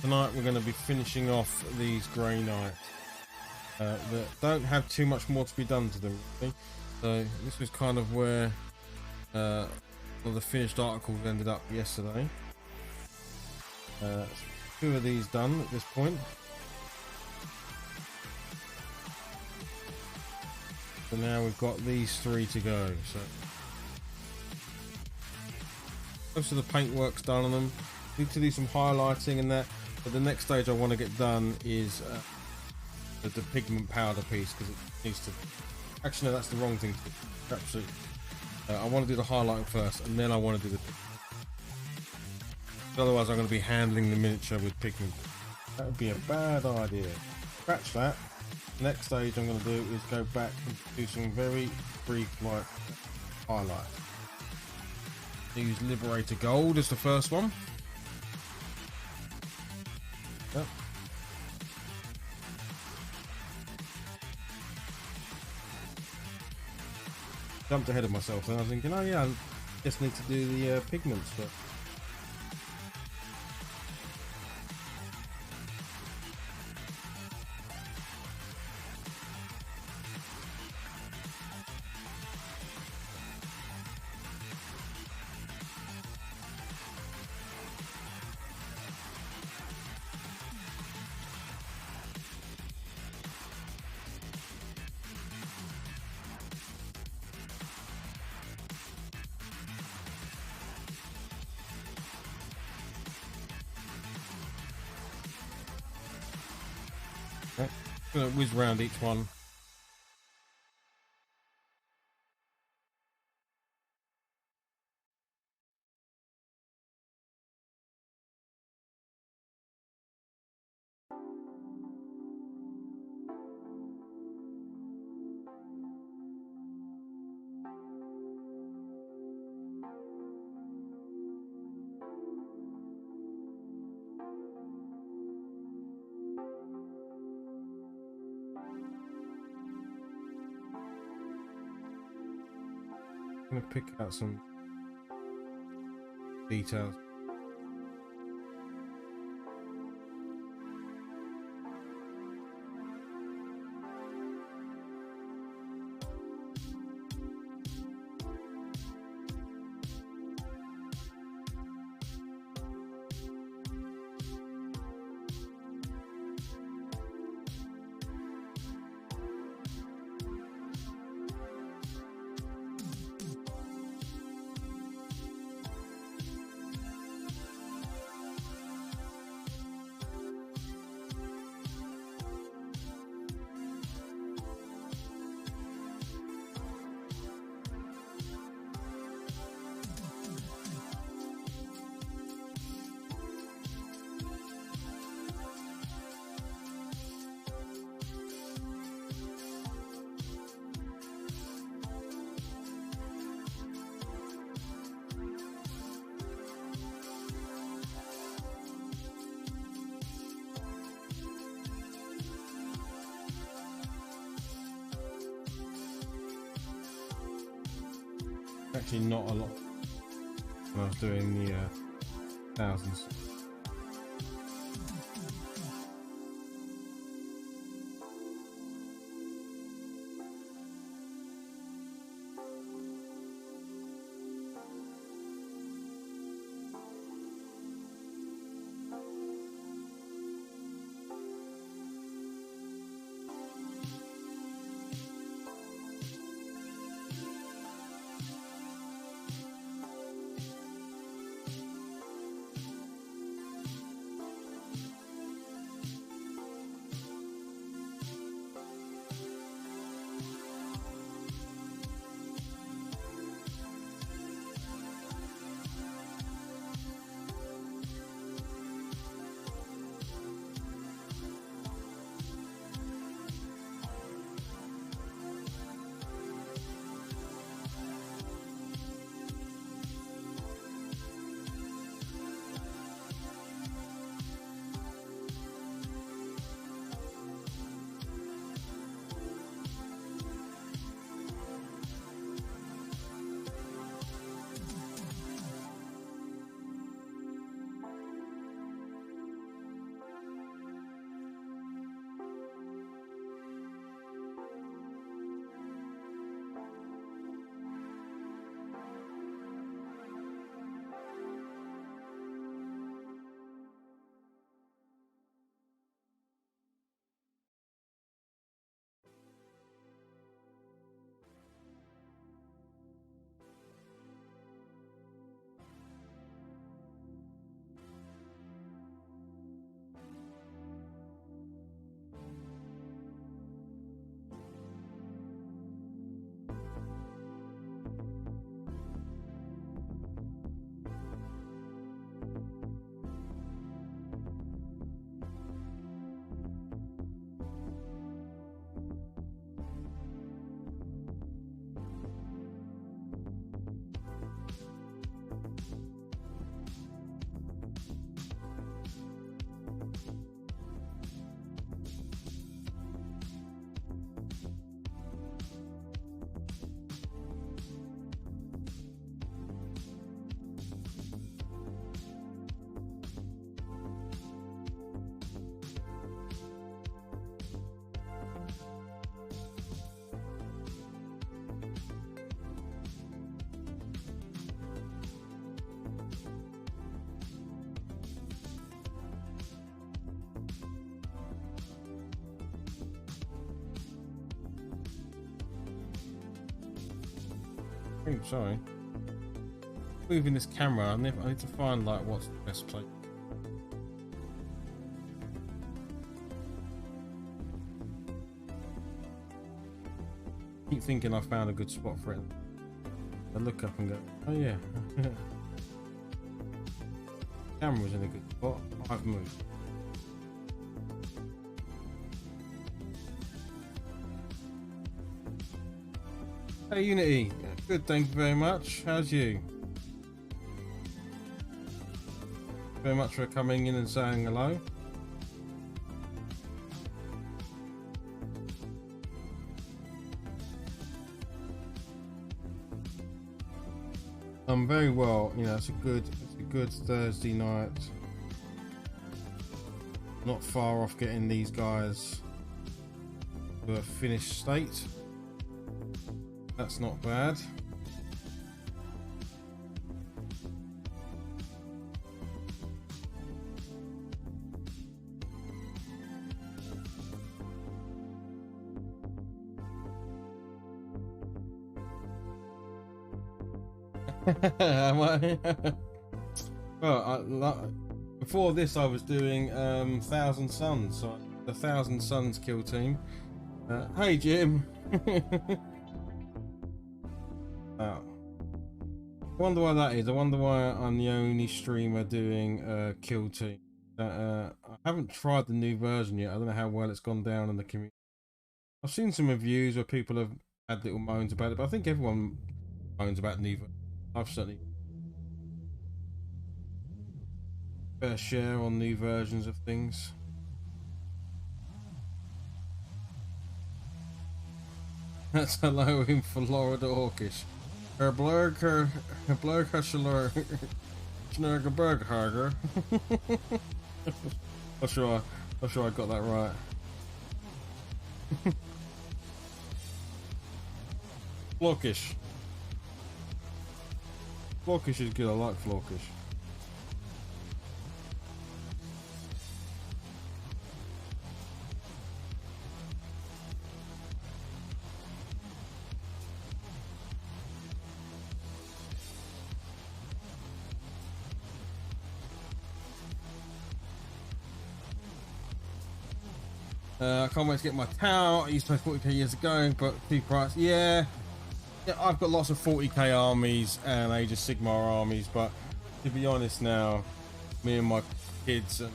Tonight we're going to be finishing off these Grey Knights that don't have too much more to be done to them, really. So this was kind of where one of the finished articles ended up yesterday. Two of these done at this point. So now we've got these three to go. So most of the paintwork's done on them. Need to do some highlighting and that. But the next stage I want to get done is the pigment powder piece, because it needs to. Actually, no, that's the wrong thing to do. Absolutely. I want to do the highlighting first, and then I want to do the. Otherwise, I'm going to be handling the miniature with pigment. That would be a bad idea. Scratch that. Next stage I'm going to do is go back and do some very brief like highlights. Use Liberator Gold as the first one. Yep. Jumped ahead of myself, and I was thinking, oh yeah, I just need to do the pigments first. Okay. I'm going to whiz round each one. I'm going to pick out some details. Actually, not a lot when I was doing the thousands. Oops, sorry. Moving this camera, I need to find like what's the best place. Keep thinking I found a good spot for it. I look up and go, oh yeah. Camera's in a good spot. I've moved. Hey Unity, good, thank you very much. How's you? Very much for coming in and saying hello. I'm very well, you know, it's a good Thursday night. Not far off getting these guys to a finished state. That's not bad. Well, before this I was doing Thousand Suns, so the Thousand Suns kill team. Hey Jim. I wonder why that is. I wonder why I'm the only streamer doing kill team. I haven't tried the new version yet. I don't know how well it's gone down in the community. I've seen some reviews where people have had little moans about it, but I think everyone moans about new version. I've certainly fair share on new versions of things. That's hello in Florida Orkish. Her blurker shalur Schnurgerberghager. I'm sure I got that right. Florkish. Florkish is good, I like Florkish. I can't wait to get my towel. I used to play 40k years ago, but too pricey. Yeah, I've got lots of 40k armies and Age of Sigmar armies, but to be honest now, me and my kids and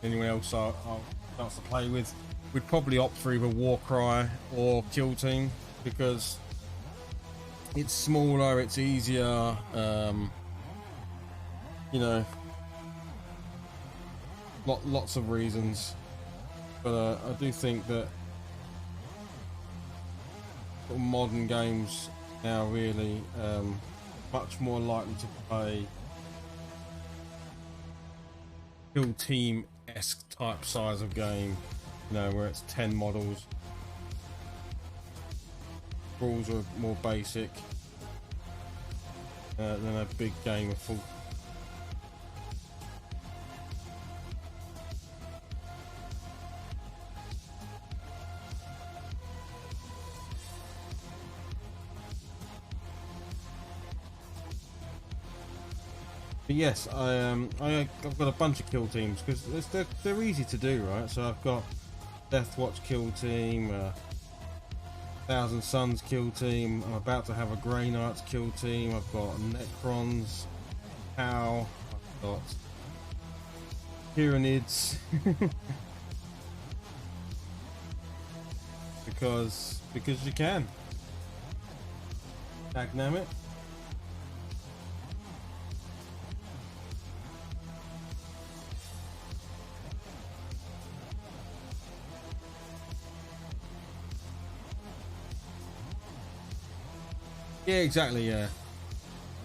anyone else I'll start to play with, we'd probably opt for either Warcry or Kill Team because it's smaller, it's easier, you know, lots of reasons. But I do think that sort of modern games now really much more likely to play kill team-esque type size of game, you know, where it's 10 models. Rules are more basic than a big game of full. But yes, I've got a bunch of kill teams because they're easy to do, right? So I've got Deathwatch kill team, Thousand Suns kill team. I'm about to have a Grey Knights kill team. I've got Necrons, Cow. I've got Tyranids. because you can. Dynamic. Yeah, exactly. Yeah.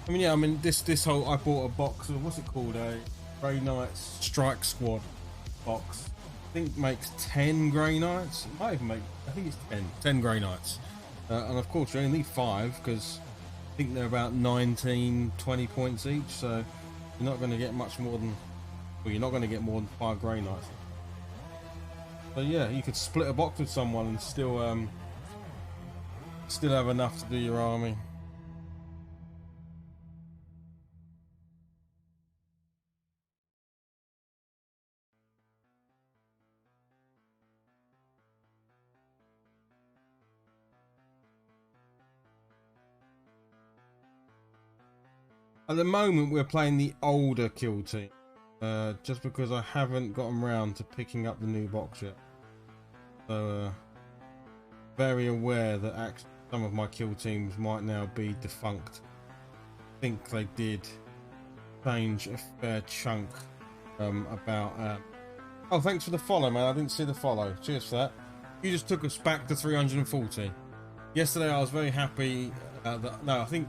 I mean, this whole I bought a box of what's it called, a Grey Knights Strike Squad box. I think makes 10 Grey Knights. It might even make. I think it's 10 Grey Knights, and of course you only need 5 because I think they're about 19, 20 points each. So you're not going to get much more than. Well, you're not going to get more than 5 Grey Knights. So yeah, you could split a box with someone and still have enough to do your army. At the moment, we're playing the older kill team, just because I haven't gotten round to picking up the new box yet. So, very aware that actually some of my kill teams might now be defunct. I think they did change a fair chunk about... Oh, thanks for the follow, man. I didn't see the follow. Cheers for that. You just took us back to 340. Yesterday, I was very happy that... No, I think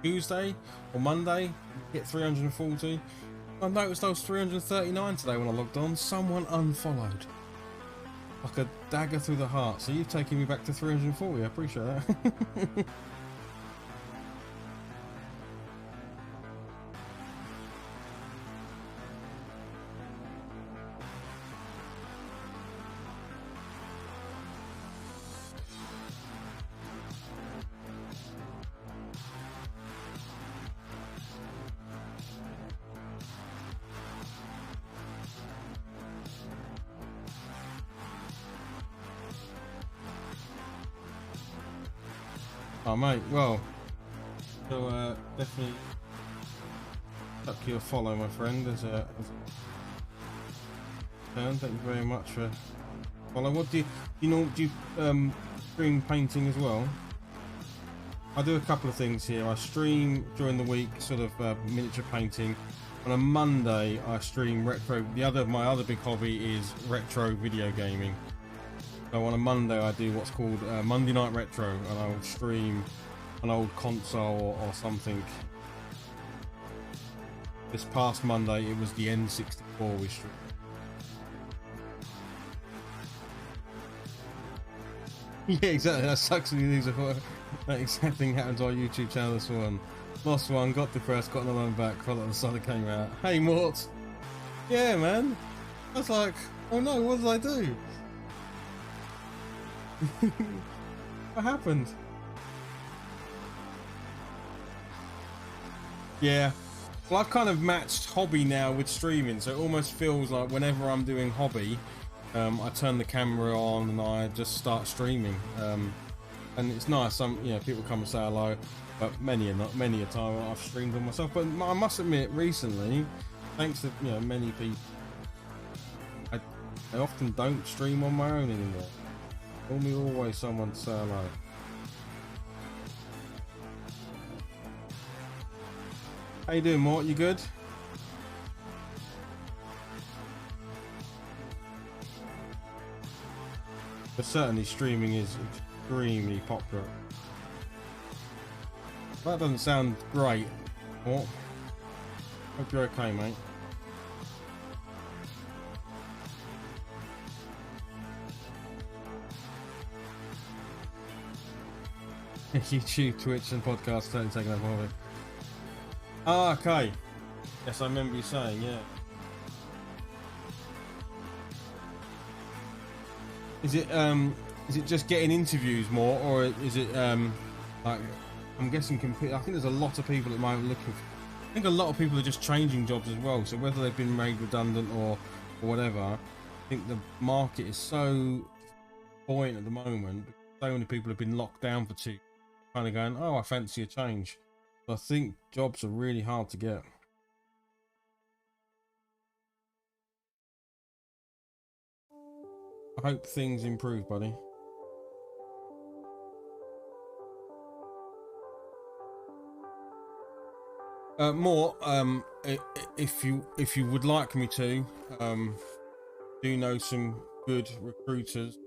Tuesday or Monday, hit 340. I noticed I was 339 today when I logged on. Someone unfollowed. Like a dagger through the heart. So you've taken me back to 340. I appreciate that. Oh mate, well, so definitely up your follow, my friend. As a thank you very much for follow. What do you stream painting as well? I do a couple of things here. I stream during the week, sort of miniature painting. On a Monday, I stream retro. My other big hobby is retro video gaming. So on a Monday, I do what's called Monday Night Retro, and I will stream an old console or something. This past Monday, it was the N64 we streamed. Yeah, exactly. That sucks when you lose that exact thing happened to our YouTube channel this one. Lost one, got depressed, got another one back, felt like the sun came out. Hey, Mort! Yeah, man! I was like, oh no, what did I do? What happened? Yeah, well, I've kind of matched hobby now with streaming, so it almost feels like whenever I'm doing hobby, I turn the camera on and I just start streaming, and it's nice. People come and say hello, but many a time I've streamed on myself. But I must admit, recently, thanks to many people, I often don't stream on my own anymore. Only always someone to say hello. How you doing, Mort? You good? But certainly streaming is extremely popular. That doesn't sound great, Mort. Hope you're okay, mate. YouTube, Twitch, and podcasts totally taking over hobby. Ah, okay. Yes, I remember you saying, yeah. Is it just getting interviews more, or is it like, I'm guessing I think there's a lot of people at the moment looking for, I think a lot of people are just changing jobs as well, so whether they've been made redundant or whatever, I think the market is so buoyant at the moment. So many people have been locked down for 2 years, kind of going, oh, I fancy a change. So I think jobs are really hard to get. I hope things improve, buddy. More, if you would like me to, do know some good recruiters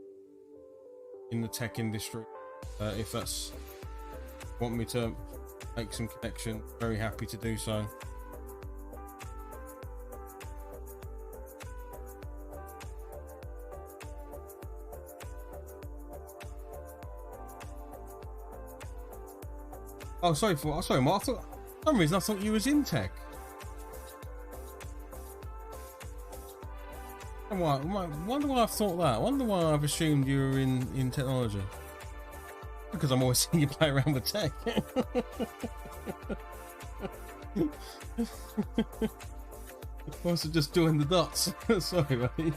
in the tech industry. If that's want me to make some connection, very happy to do so. Oh, sorry, Mark. For some reason I thought you was in tech. Wonder why I've thought that. Wonder why I've assumed you were in technology. Because I'm always seeing you play around with tech. I must have just joined the dots. Sorry, buddy.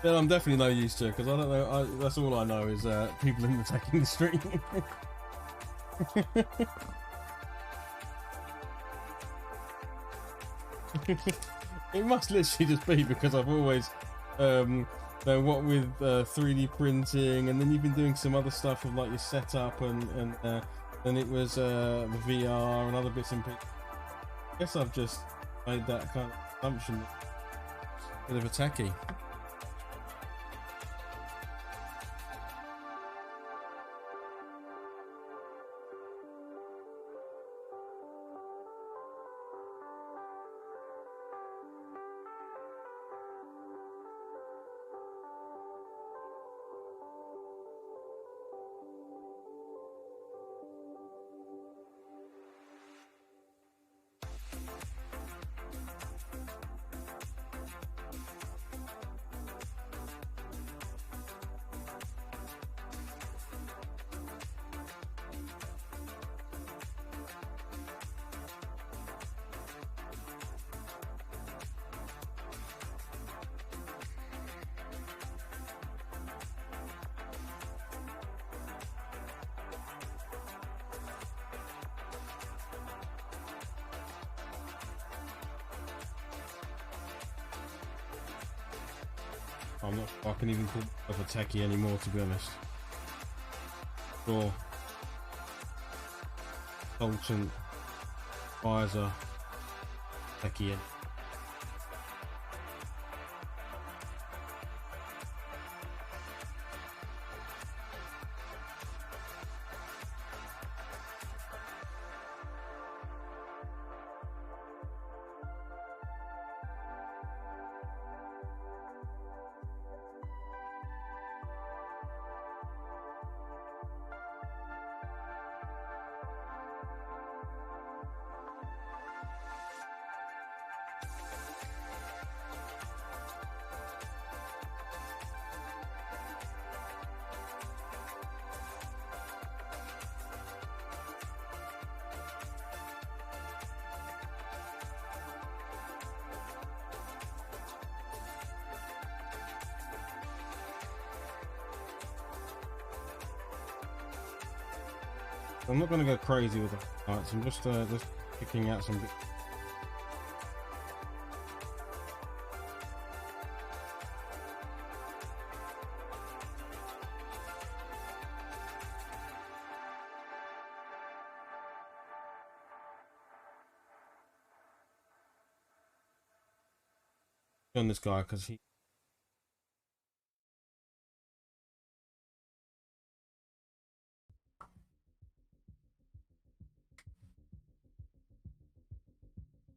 Yeah, I'm definitely no use to, because I don't know. That's all I know is people in the tech industry. It must literally just be because I've always, what with 3D printing, and then you've been doing some other stuff with like your setup, and then it was VR and other bits and pieces. I guess I've just made that kind of assumption. Bit of a techie. I'm not. I can even call myself a techie anymore, to be honest. Or consultant, advisor, techie. I'm not going to go crazy with the lights. I'm just picking out some bits. On this guy because he.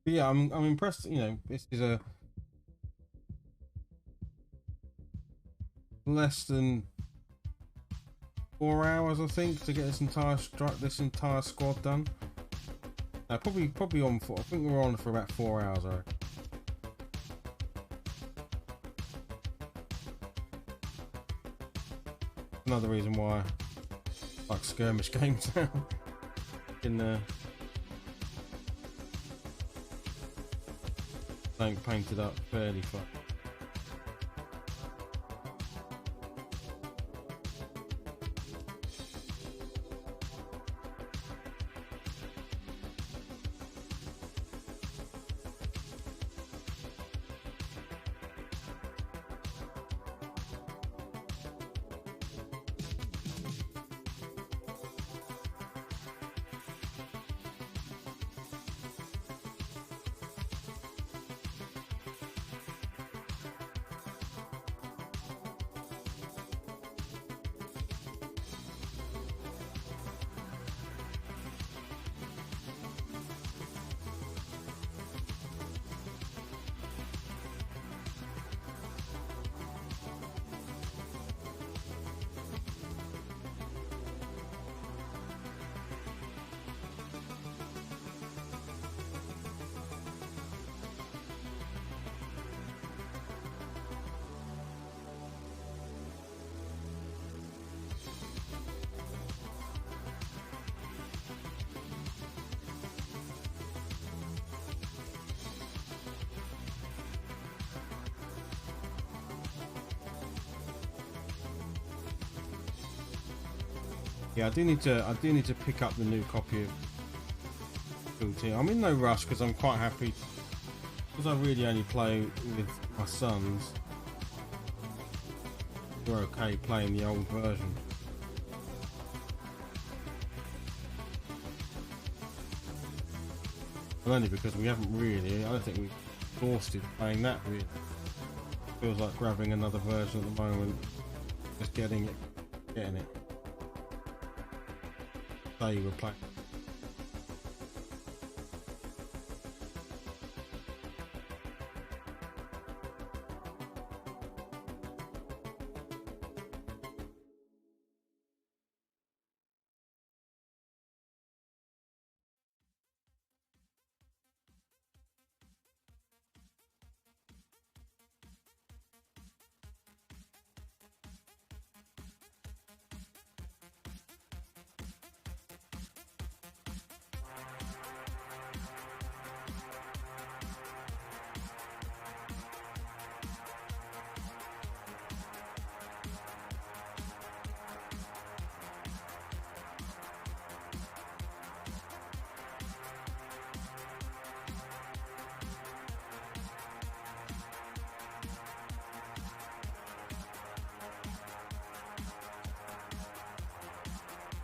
But yeah, I'm impressed. You know, this is a less than 4 hours, I think, to get this entire squad done. Probably on for. I think we're on for about 4 hours. I reckon. Another reason why I like skirmish games now. In painted up fairly fun. Yeah, I do need to pick up the new copy of Kill Team. I'm in no rush because I'm quite happy because I really only play with my sons. We're okay playing the old version. And only because we haven't really, I don't think we've exhausted playing that really. Feels like grabbing another version at the moment. Just getting it. Say we're playing.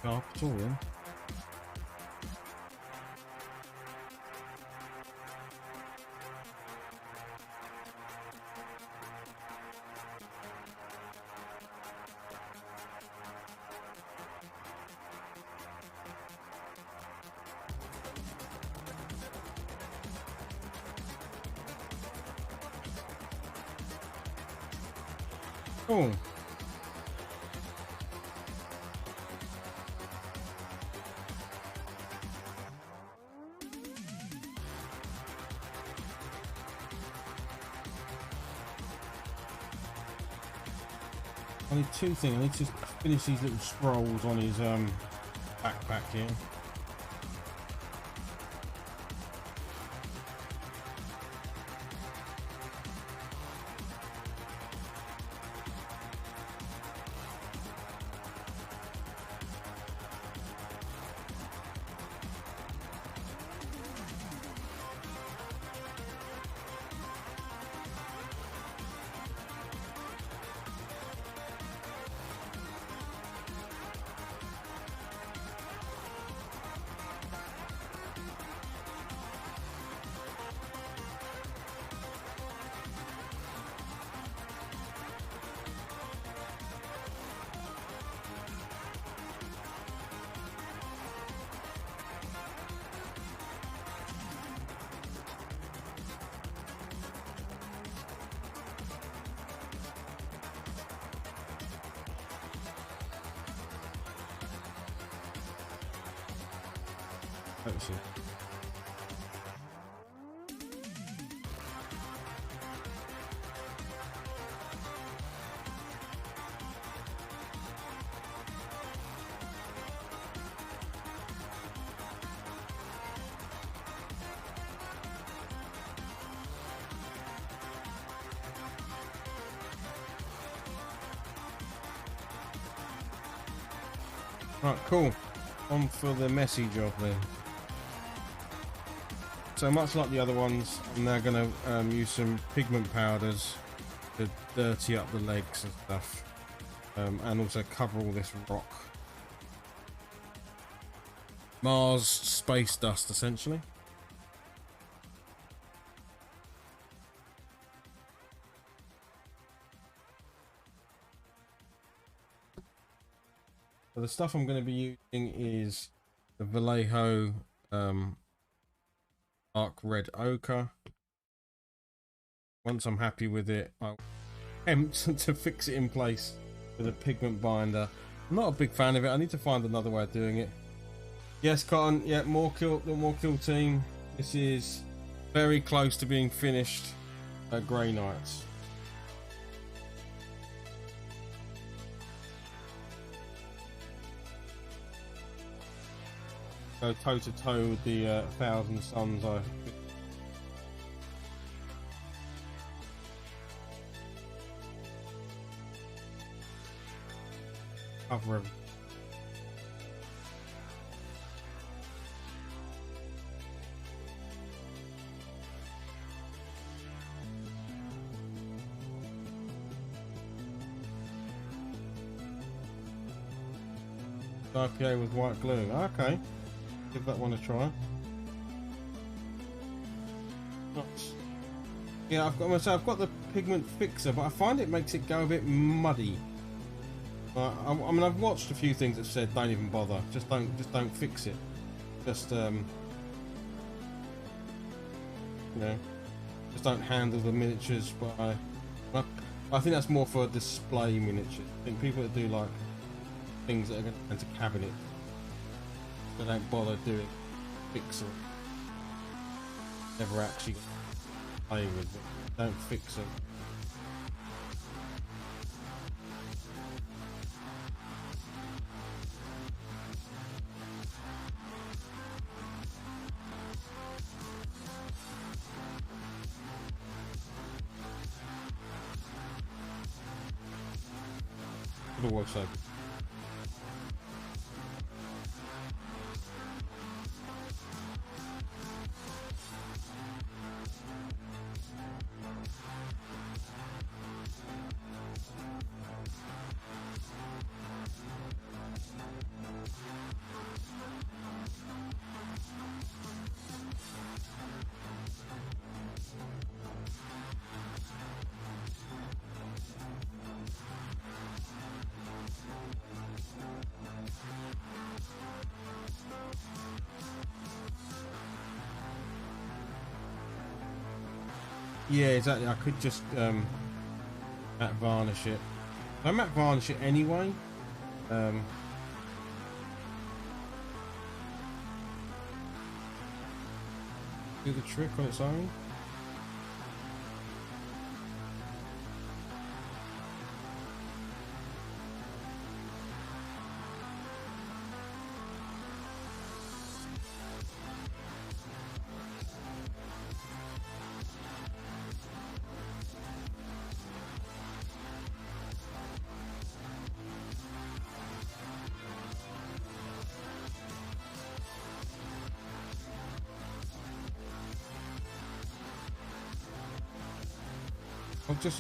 Oh, it's all in. Cool. I need two things. I need to finish these little scrolls on his backpack here. Let's see. Right, cool. On for the messy job then. So much like the other ones, I'm now going to use some pigment powders to dirty up the legs and stuff, and also cover all this rock. Mars space dust, essentially. So the stuff I'm going to be using is the Vallejo dark red ochre. Once I'm happy with it, I'll attempt to fix it in place with a pigment binder. I'm not a big fan of it. I need to find another way of doing it. Yes, Cotton. Yeah, more kill team. This is very close to being finished at Grey Knights. Go toe to toe with the Thousand Suns. Cover everything. IPA with white glue. Okay, give that one a try. Nice. Yeah, I've got the pigment fixer, but I find it makes it go a bit muddy. I mean, I've watched a few things that said don't even bother, just don't fix it, just you know, just don't handle the miniatures. But I think that's more for display miniatures. I think people that do like things that are going into cabinet, they don't bother doing fixer. Never actually play with it. Don't fix it. It all works out. Yeah, exactly. I could just matte varnish it. I matte varnish it anyway. Do the trick on its own.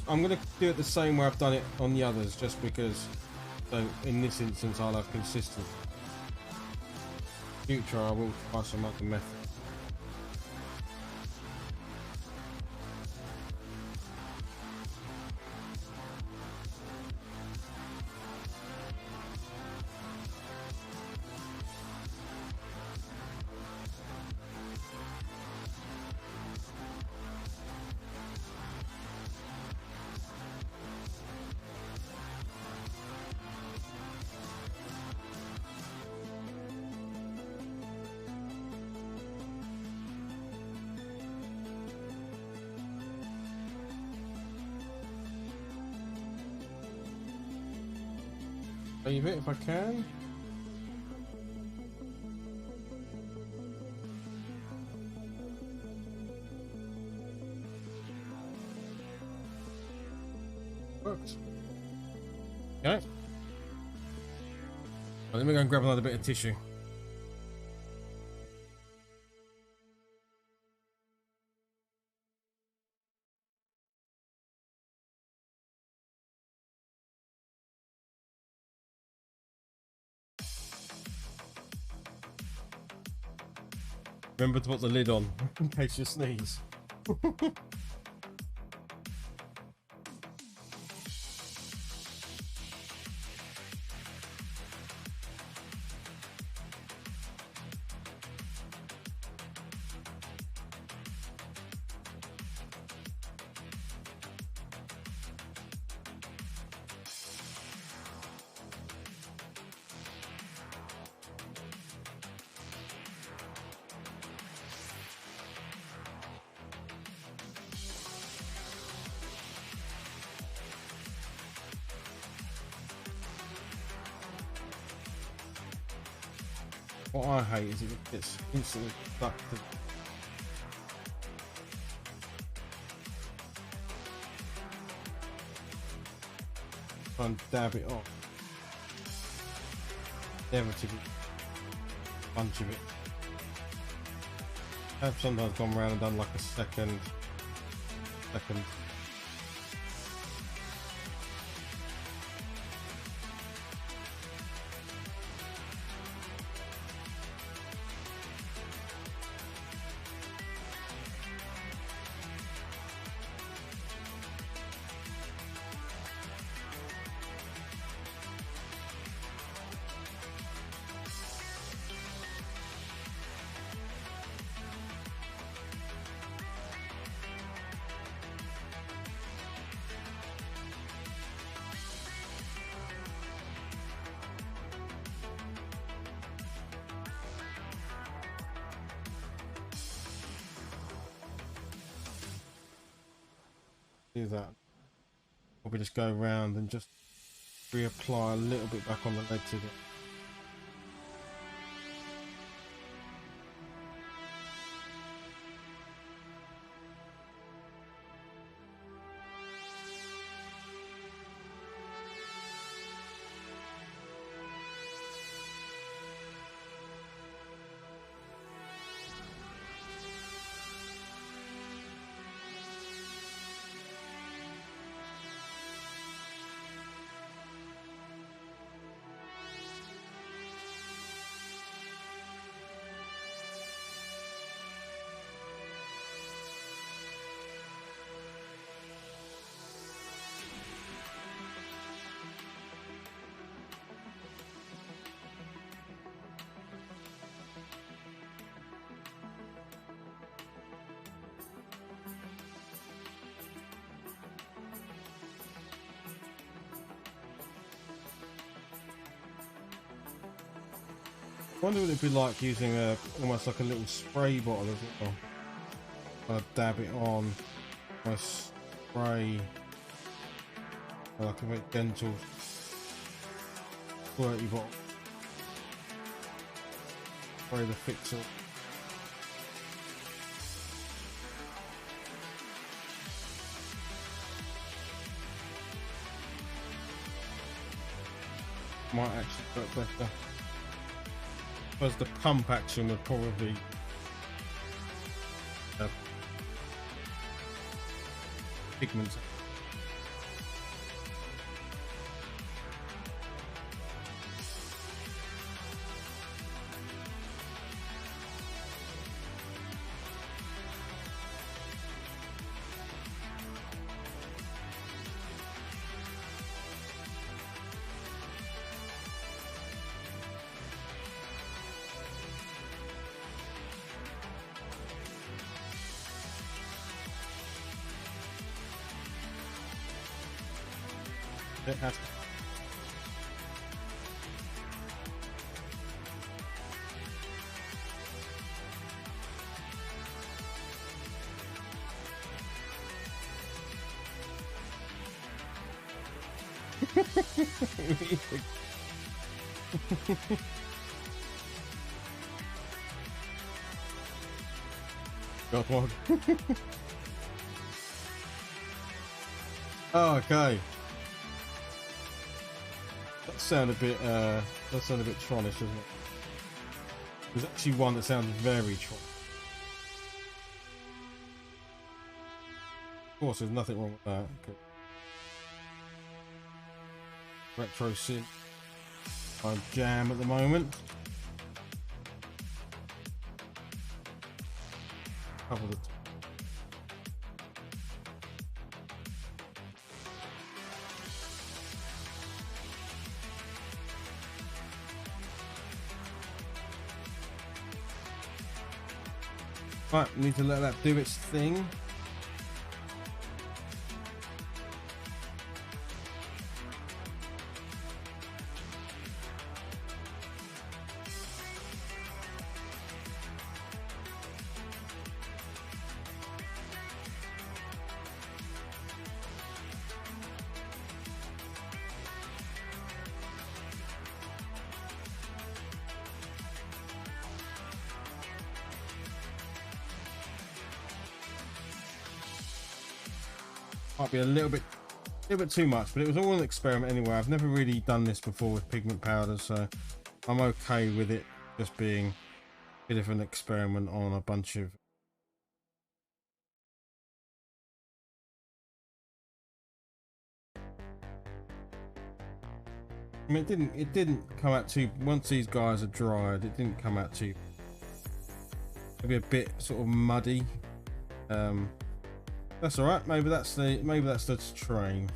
I'm gonna do it the same way I've done it on the others, just because. So in this instance, I'll have consistency. In future, I will try some other method. Save it if I can. Worked. Okay. Well, let me go and grab another bit of tissue. Remember to put the lid on in case you sneeze. What I hate is it gets instantly stuck to... Try and dab it off. Never to get a bunch of it. I've sometimes gone around and done like a second. do that. Probably just go around and just reapply a little bit back on the legs again. I wonder what it'd be like using almost like a little spray bottle as well. I'll dab it on my spray, like a very gentle squirty bottle. Spray the fixer. Might actually work better. Whereas the pump action would probably pigments. It has to. God. Oh, okay. That sounded a bit Tronish, doesn't it? There's actually one that sounds very Tron. Of course, there's nothing wrong with that. Okay. Retro synth. I'm jam at the moment. Cover the Right, need to let that do its thing. Might be a little bit too much, but it was all an experiment anyway. I've never really done this before with pigment powders, so I'm okay with it just being a bit of an experiment on a bunch of I mean, it didn't come out too. Once these guys are dried, it didn't come out too. Maybe a bit sort of muddy. That's all right. Maybe that's the train.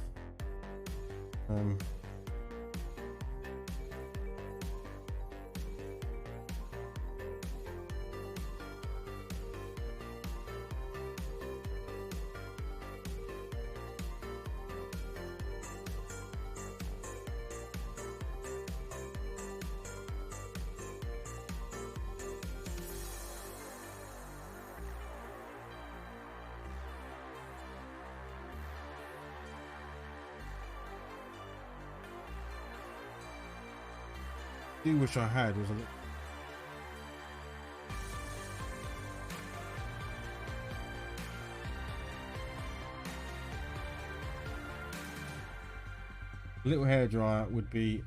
do wish I had was a little hairdryer would be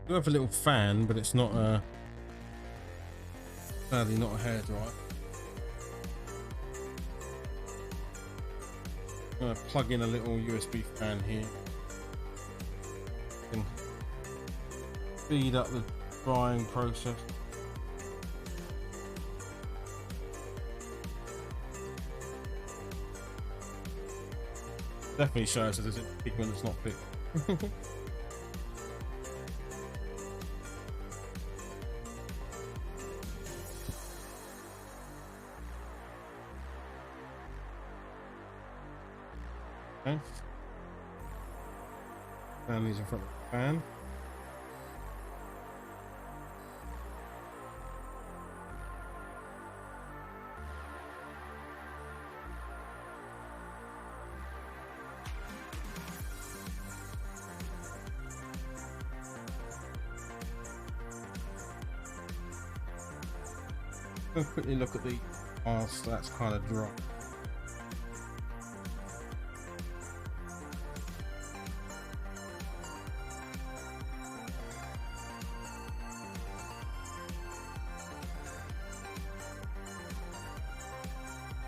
I have a little fan, but it's not a sadly not a hairdryer. I'm gonna plug in a little USB fan here. Can speed up the drying process. Definitely shows that there's a pigment that's not picked. Okay. And these in front of the fan. Let's quickly look at the whilst that's kind of dry.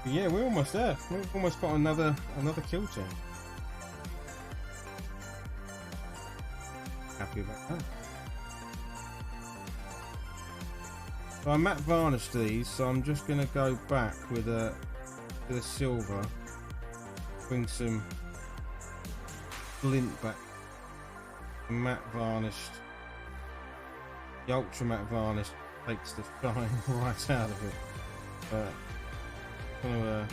Yeah, we're almost there. We've almost got another kill chain. Happy about that. So I matte varnished these, so I'm just going to go back with a silver, bring some glint back, matte varnished. The ultra matte varnish takes the shine right out of it. But I'm going to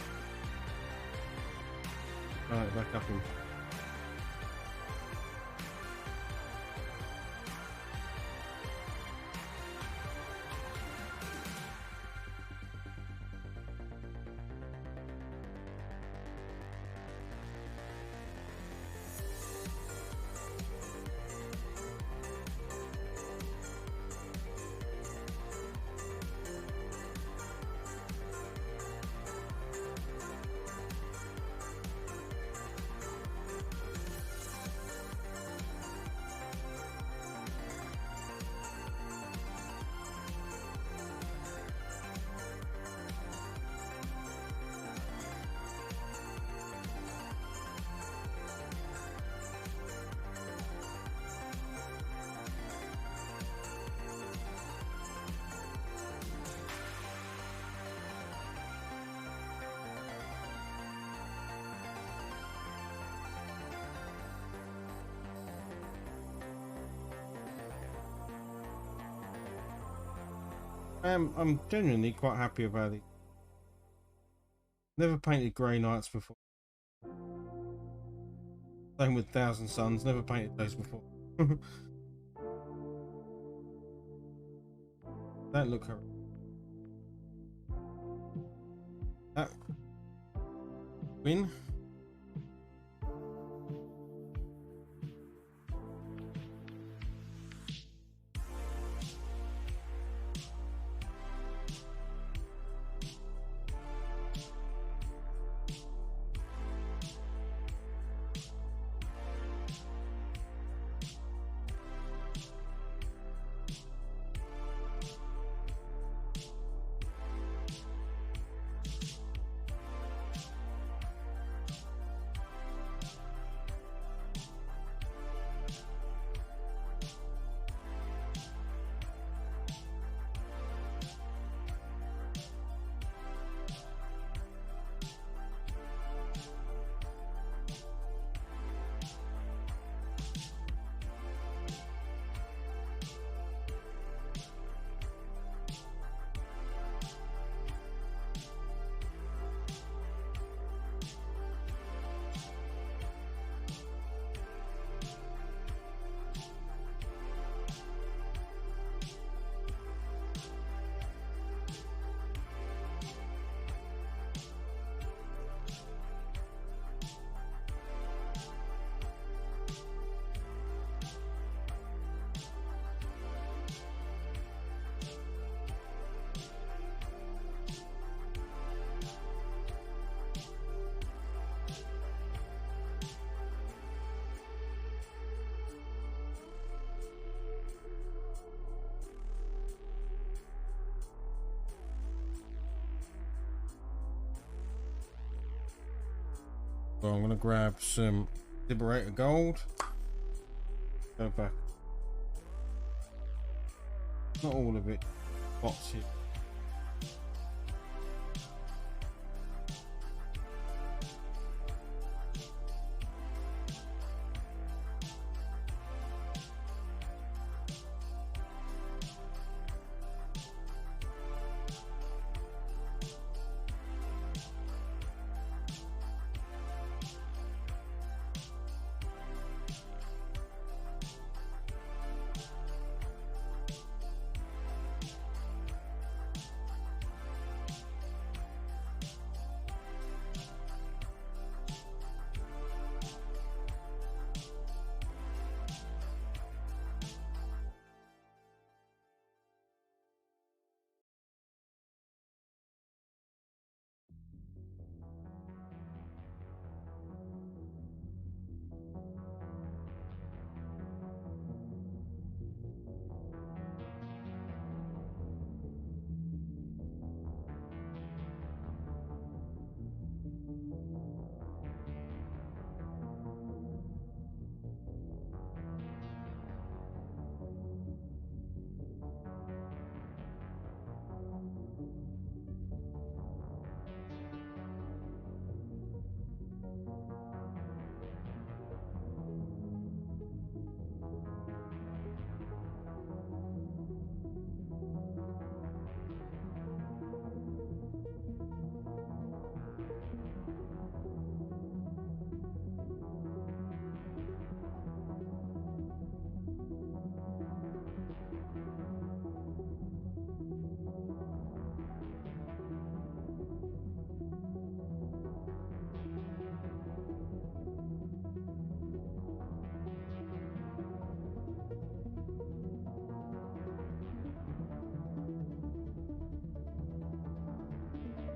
turn it back up in. I'm genuinely quite happy about it. Never painted Grey Knights before. Same with Thousand Suns. Never painted those before. Don't look horrible. That win. So I'm gonna grab some Liberator Gold. Go back. Not all of it. Box it.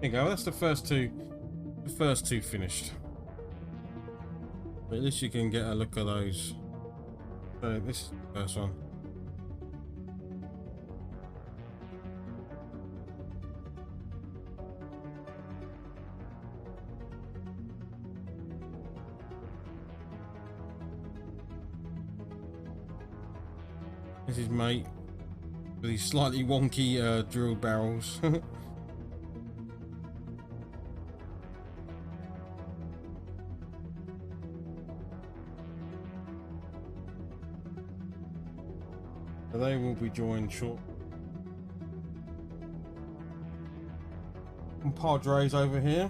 There you go. That's the first two. The first two finished. But at least you can get a look at those. So this is the first one. This is mate with these slightly wonky drill barrels. They will be joined short. And Padres over here.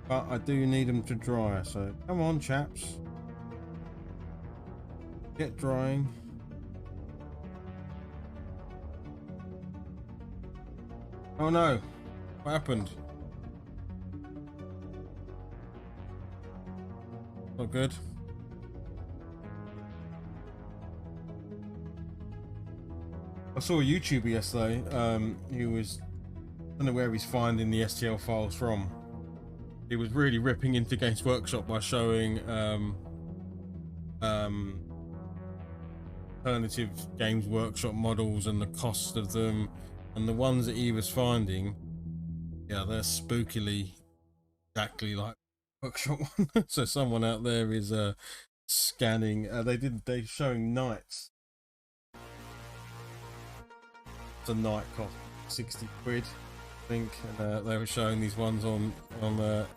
But I do need them to dry, so come on chaps. Get drying. Oh no, what happened? Not good. I saw a YouTuber yesterday, he was, I don't know where he's finding the STL files from. He was really ripping into Games Workshop by showing alternative Games Workshop models and the cost of them. And the ones that he was finding, yeah, they're spookily exactly like Workshop one. So someone out there is scanning. They're showing Knights. The Knight cost 60 quid, I think. And they were showing these ones on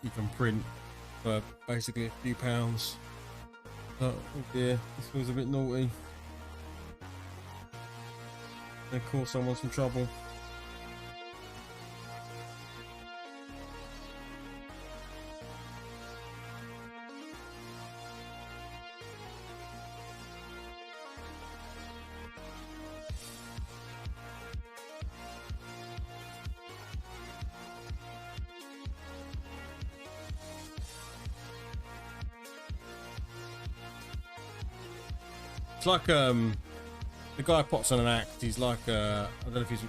you can print for basically a few pounds. Oh dear, this feels a bit naughty. They cause someone some trouble. It's like the guy pops on an act. He's like I don't know if he's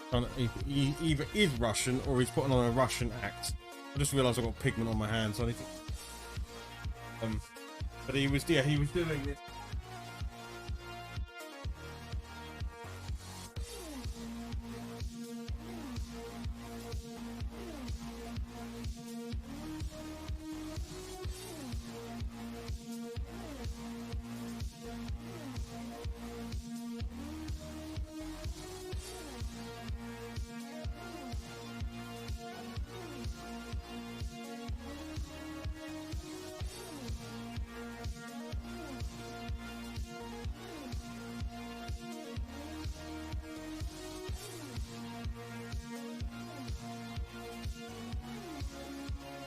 trying to, he either is Russian or he's putting on a Russian act. I just realised I've got pigment on my hands, so I need to But he was, yeah, he was doing this.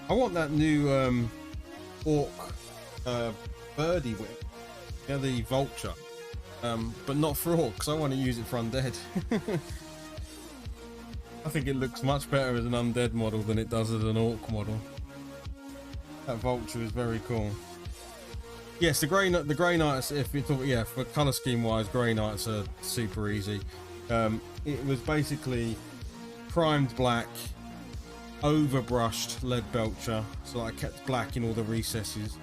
I want that new orc birdie whip, yeah, the vulture, but not for orcs. I want to use it for undead. I think it looks much better as an undead model than it does as an orc model. That vulture is very cool. Yes, the grey knights. If you're talking, yeah, for color scheme wise, grey knights are super easy. It was basically primed black, overbrushed lead belcher, so I kept black in all the recesses,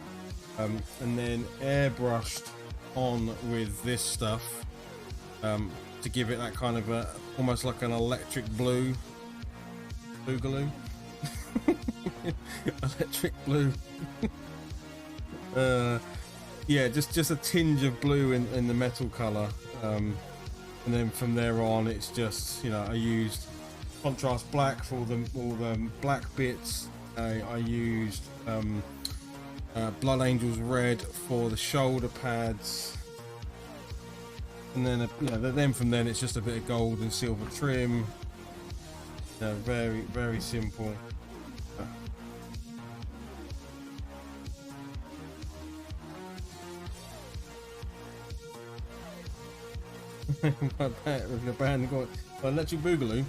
and then airbrushed on with this stuff to give it that kind of a almost like an electric blue boogaloo. Electric blue. Yeah, just a tinge of blue in the metal color, and then from there on it's just, you know, I used contrast black for all the black bits. I used Blood Angels red for the shoulder pads, and then then from then it's just a bit of gold and silver trim. Very, very simple. With the band going, Electric Boogaloo.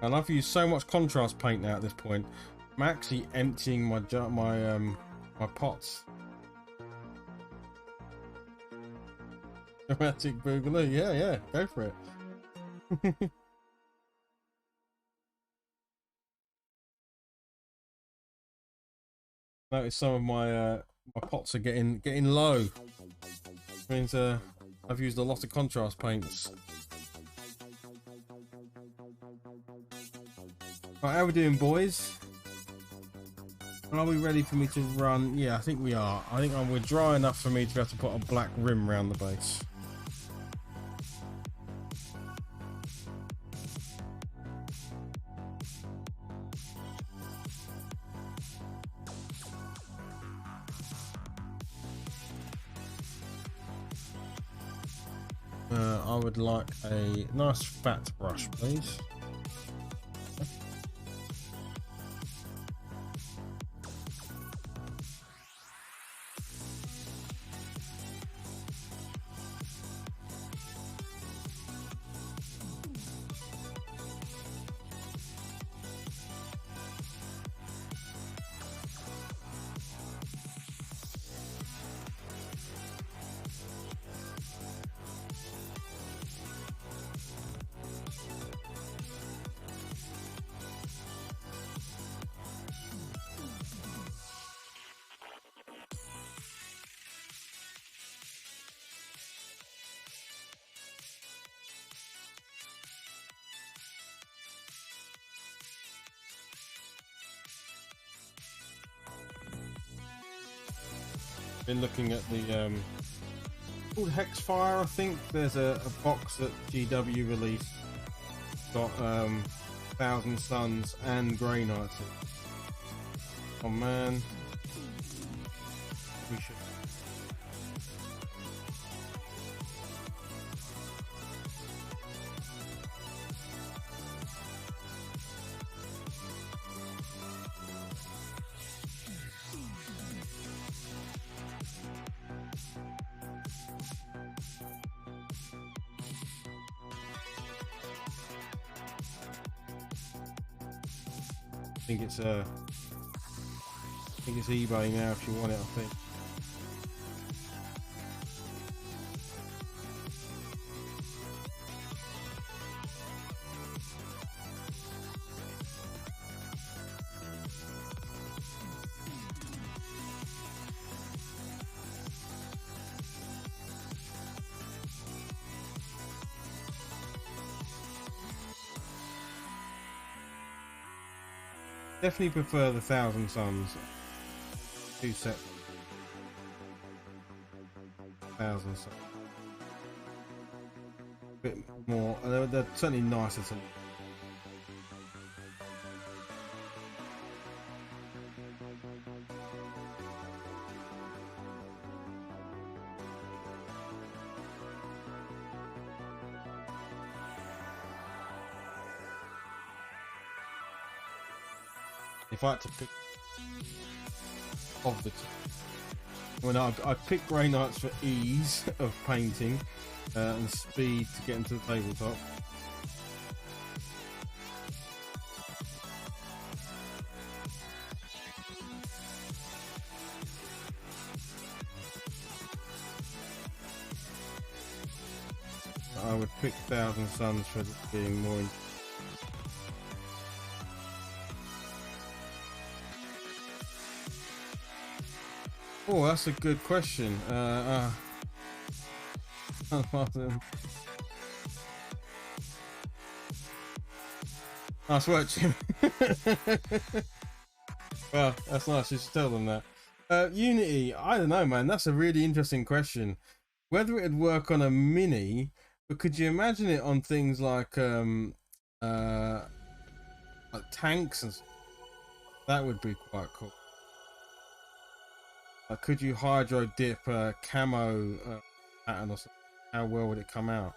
And I've used so much contrast paint now at this point. I'm actually emptying my my pots. Dramatic Boogaloo, yeah, go for it. Notice some of my my pots are getting low. Means I've used a lot of contrast paints. Right, how we doing, boys? Are we ready for me to run? Yeah, I think we are. I think we're dry enough for me to be able to put a black rim around the base. I would like a nice fat brush, please. Been looking at the called Hexfire, I think. There's a box that GW released, got Thousand Suns and Grey Knights. Oh man, we should. I think it's think it's eBay now if you want it, I think. Definitely prefer the Thousand Suns. Two set. Thousand Suns. A bit more. They're certainly nicer to. If I had to pick of the two, when I pick Grey Knights for ease of painting and speed to get into the tabletop. I would pick Thousand Suns for being more. Oh, that's a good question. Nice work, Jim. Well, that's nice. You should tell them that. Unity, I don't know, man. That's a really interesting question. Whether it'd work on a mini, but could you imagine it on things like tanks and stuff? That would be quite cool. Could you hydro dip a camo pattern or something? How well would it come out?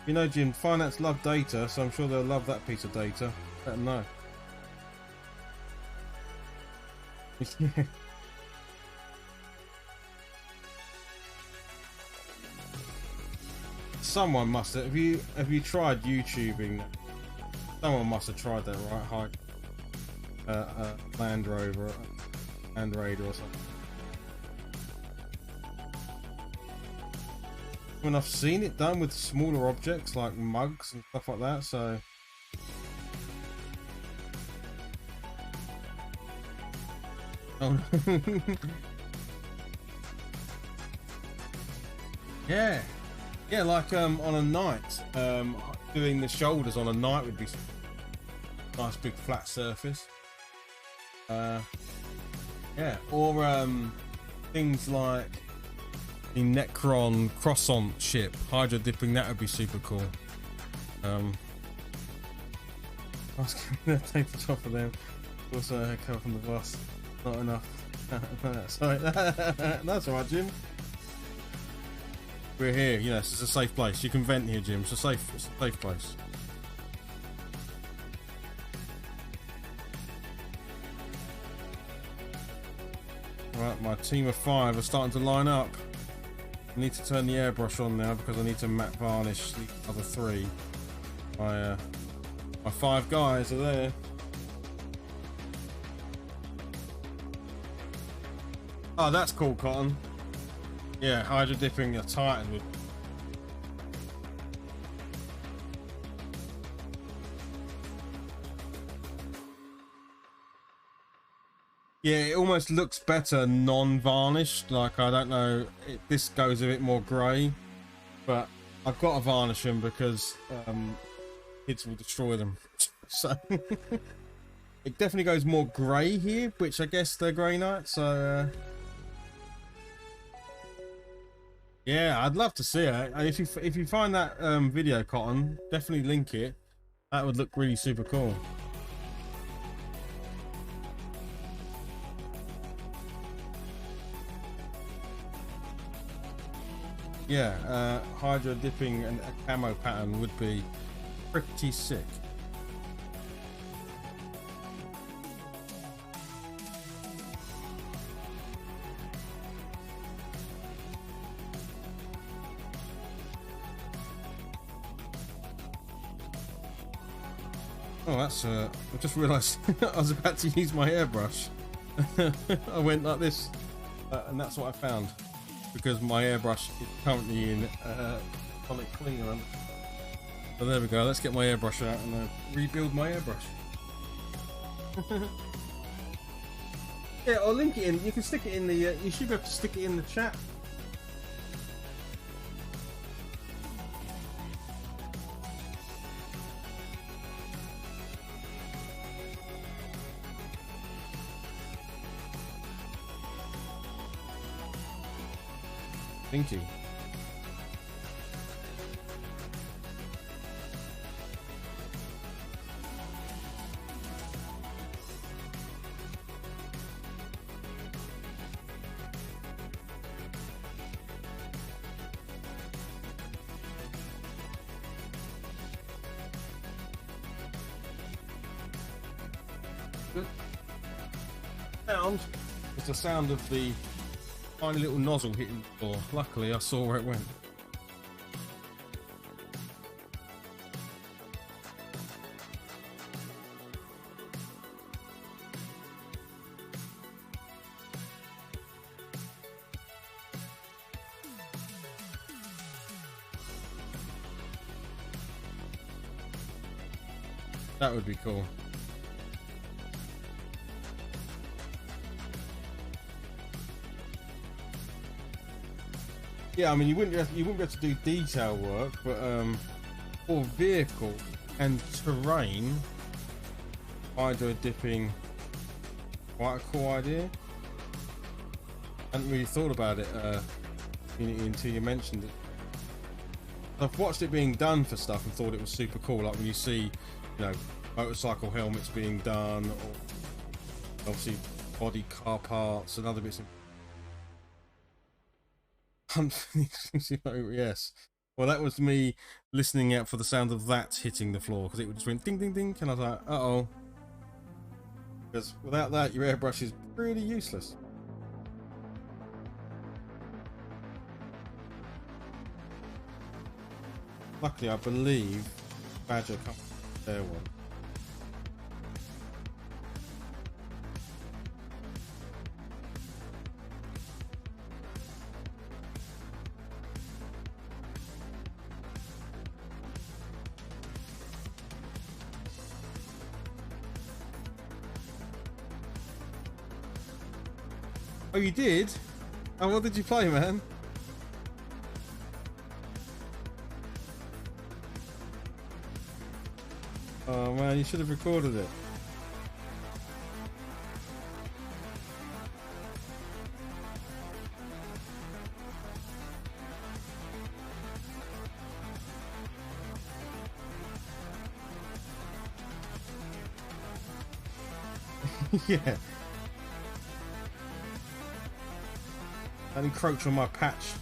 You know, Jim, finance love data, so I'm sure they'll love that piece of data. Let them know. Yeah. Someone must have. Have you tried YouTubing? Someone must have tried that, right? Land Rover, Land Raider or something. I mean, I've seen it done with smaller objects like mugs and stuff like that. So. Oh. Yeah. Yeah, like on a knight, doing the shoulders on a knight would be nice big flat surface. Yeah, or things like the Necron Croissant ship, hydro dipping, that would be super cool. I was going to take the top of them. Also, a haircut from the bus. Not enough. Sorry, that's alright, Jim. We're here, you know, it's a safe place. You can vent here, Jim. It's a safe place. Right, my team of 5 are starting to line up. I need to turn the airbrush on now because I need to matte varnish the other 3. My 5 guys are there. Oh, that's cool, Cotton. Yeah, hydro dipping a Titan with. Yeah, it almost looks better non-varnished. Like, I don't know, this goes a bit more grey, but I've got to varnish them because kids will destroy them. So it definitely goes more grey here, which I guess they're Grey Knights. So. Yeah, I'd love to see it. If you find that video, Cotton, definitely link it. That would look really super cool. Yeah, hydro dipping and a camo pattern would be pretty sick. Oh, that's I just realised I was about to use my airbrush. I went like this, and that's what I found, because my airbrush is currently in Sonic Cleaner. So there we go. Let's get my airbrush out and rebuild my airbrush. Yeah, I'll link it in. You can stick it in the. You should be able to stick it in the chat. Thank you. Good. Sound is the sound of the tiny little nozzle hitting the floor. Luckily, I saw where it went. That would be cool. Yeah, I mean, you wouldn't be able to do detail work, but for vehicle and terrain, hydro dipping, quite a cool idea. I hadn't really thought about it until you mentioned it. I've watched it being done for stuff and thought it was super cool, like when you see, you know, motorcycle helmets being done, or obviously body car parts and other bits of. Yes. Well, that was me listening out for the sound of that hitting the floor, because it would just went ding ding ding, and I was like, uh-oh. Because without that, your airbrush is pretty useless. Luckily, I believe Badger comes with their one. Oh, you did? Oh, what did you play, man? Oh man, you should have recorded it. Yeah. Don't encroach on my patch.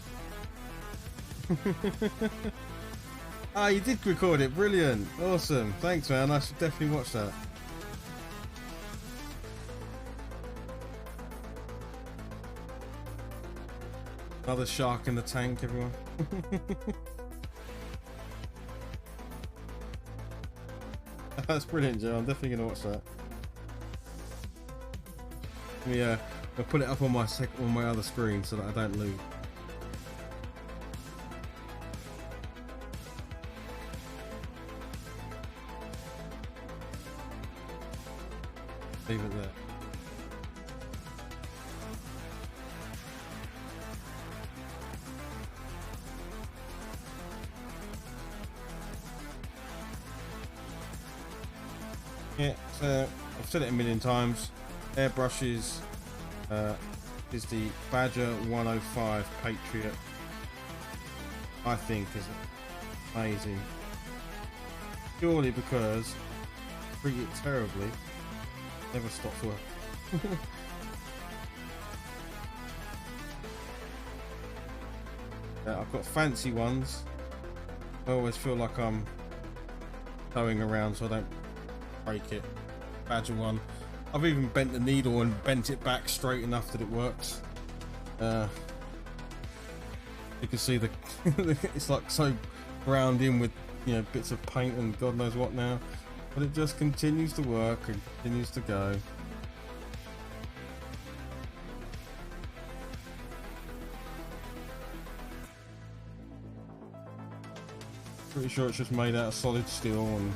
Ah, you did record it. Brilliant. Awesome. Thanks, man. I should definitely watch that. Another shark in the tank, everyone. That's brilliant, Joe. I'm definitely going to watch that. Yeah, I'll put it up on my other screen so that I don't lose. Leave it there. Yeah, so I've said it a million times. Airbrushes is the Badger 105 Patriot. I think is amazing. Purely because treat it terribly. Never stops working. Yeah, I've got fancy ones. I always feel like I'm towing around so I don't break it. Badger one. I've even bent the needle and bent it back straight enough that it works. You can see the it's like so ground in with, you know, bits of paint and God knows what now. but it just continues to work and continues to go. Pretty sure it's just made out of solid steel and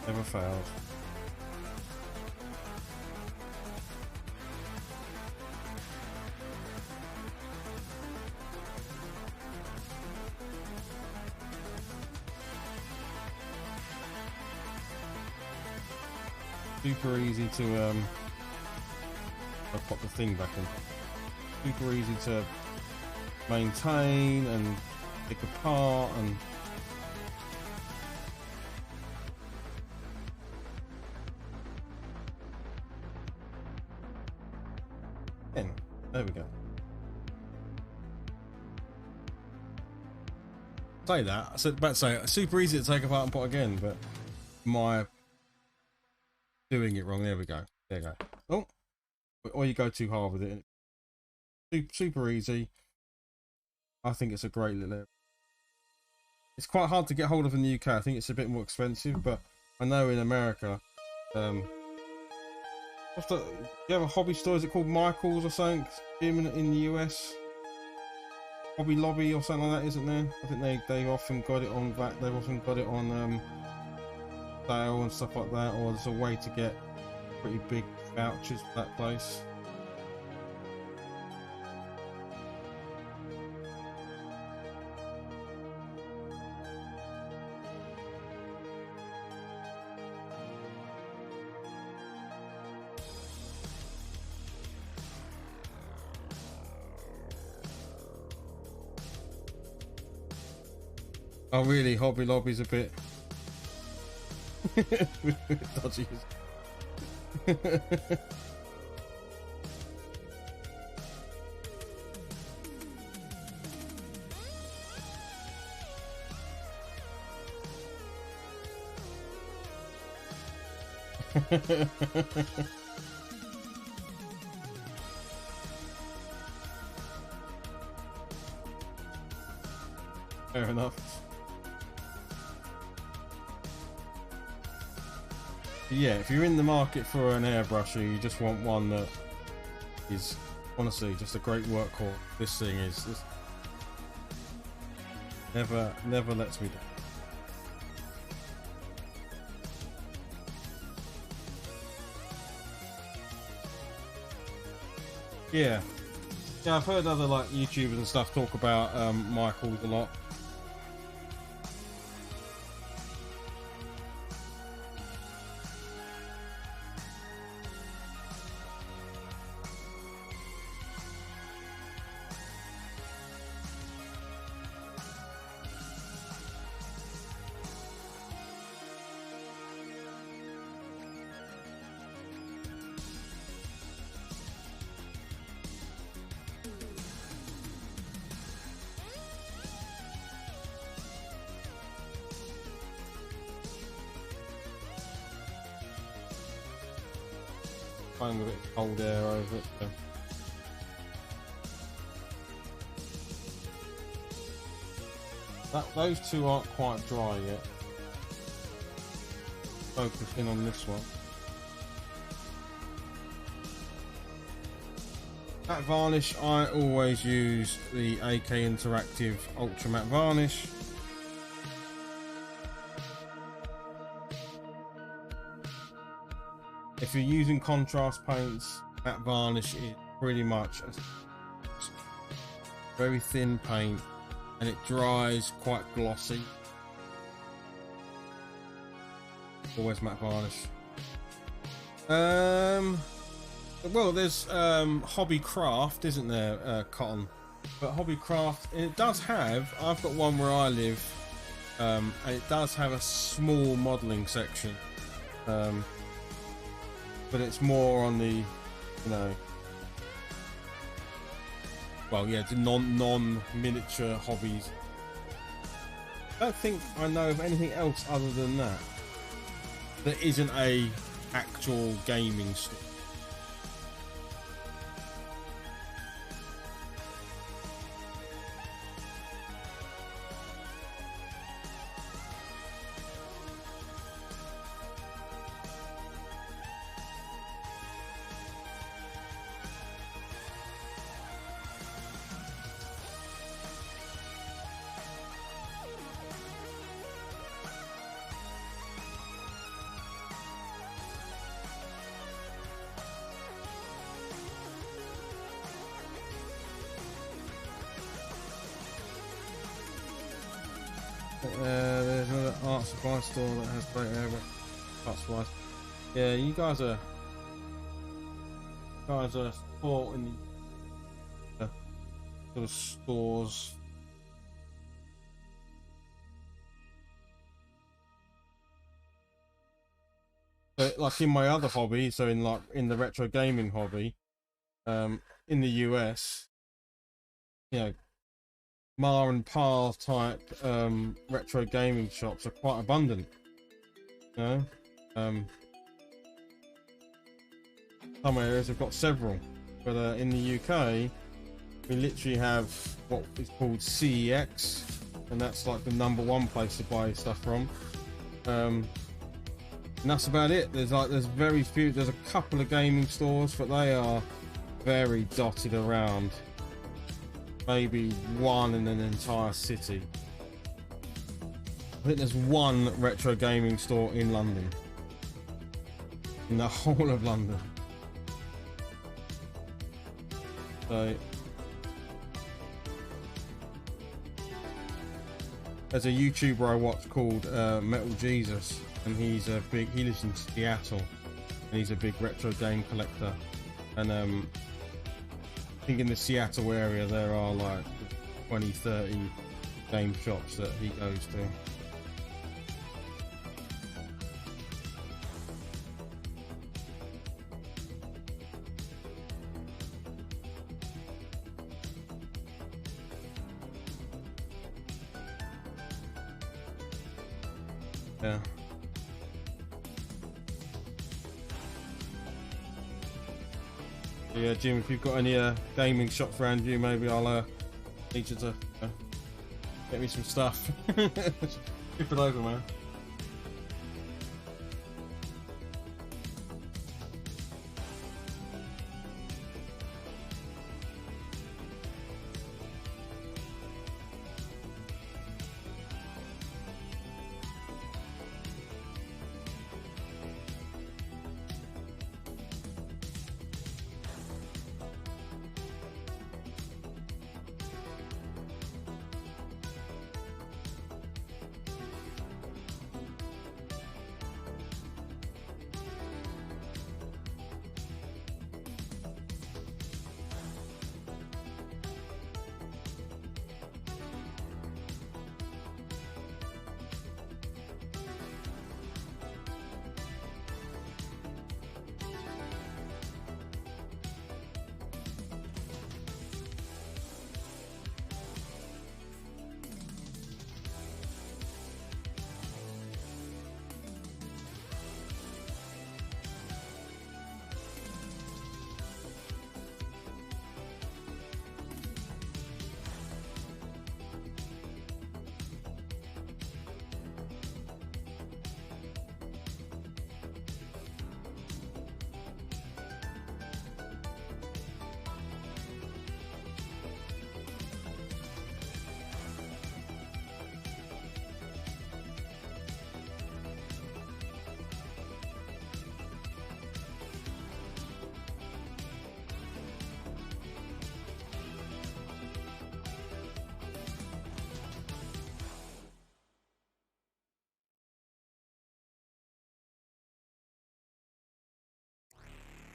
never fails. Super easy to I'll pop the thing back in. Super easy to maintain and pick apart and there we go. Say that. I said about to say super easy to take apart and put again, but my doing it wrong. There we go. There you go. Oh, or you go too hard with it. Super easy. I think it's a great little. It's quite hard to get hold of in the UK. I think it's a bit more expensive, but I know in America, you have a hobby store. Is it called Michael's or something? In the US, Hobby Lobby or something like that, isn't there? I think they've often got it on that. They've often got it on sale and stuff like that, or there's a way to get pretty big vouchers for that place. Oh really? Hobby Lobby's a bit dodgy. Fair enough. Yeah, if you're in the market for an airbrusher, you just want one that is honestly just a great workhorse. This thing is never lets me down. Yeah, I've heard other like YouTubers and stuff talk about Michael's a lot. With a bit of cold air over it. So. Those two aren't quite dry yet. Focus in on this one. Matte varnish, I always use the AK Interactive Ultra Matte Varnish. If you're using contrast paints, matte varnish is pretty much a very thin paint and it dries quite glossy. Always matte varnish. Well, there's Hobbycraft, isn't there, Cotton? But Hobbycraft, it does have, I've got one where I live, and it does have a small modelling section. But it's more on the, you know, well, yeah, the non-miniature hobbies. I don't think I know of anything else other than that that isn't a actual gaming store. There's another art supply store that has great art supplies. Yeah, you guys are sport in the sort of stores. But like in my other hobby, so in the retro gaming hobby, in the US, you know, Ma and Pa type retro gaming shops are quite abundant. You know, some areas have got several, but in the UK, we literally have what is called CEX, and that's like the #1 place to buy stuff from. And that's about it. There's very few. There's a couple of gaming stores, but they are very dotted around. Maybe one in an entire city. I think there's one retro gaming store in London. In the whole of London. So there's a YouTuber I watch called Metal Jesus, and he lives in Seattle, and he's a big retro game collector. And I think in the Seattle area there are like 20-30 game shops that he goes to. Yeah. Yeah, Jim, if you've got any gaming shops around you, maybe I'll need you to get me some stuff. Skip it over, man.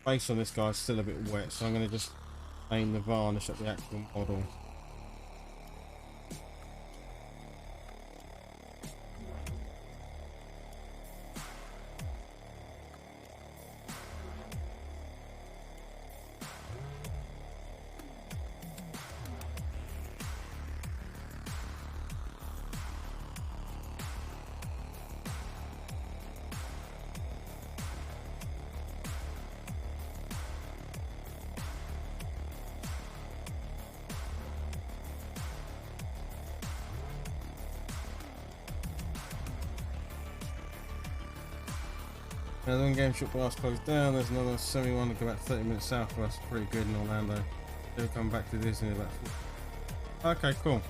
Base on this guy's still a bit wet, so I'm going to just aim the varnish at the actual model. Now, the one game shop last closed down. There's another semi-one that go about 30 minutes south of us. Pretty good in Orlando. They'll come back to Disney about 4. Okay, cool.